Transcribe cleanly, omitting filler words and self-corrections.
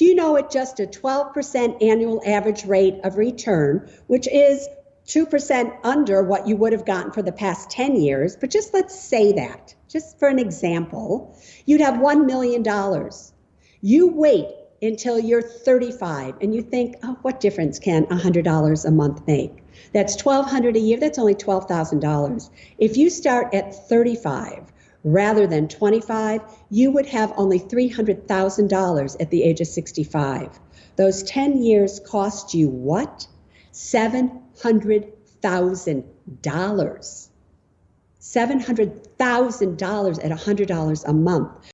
Do you know at just a 12% annual average rate of return, which is 2% under what you would have gotten for the past 10 years, but just let's say that, just for an example, you'd have $1 million. You wait until you're 35 and you think, oh, what difference can $100 a month make? That's $1,200 a year, that's only $12,000. If you start at 35 rather than 25, you would have only $300,000 at the age of 65. Those 10 years cost you what? $700,000. $700,000 at $100 a month.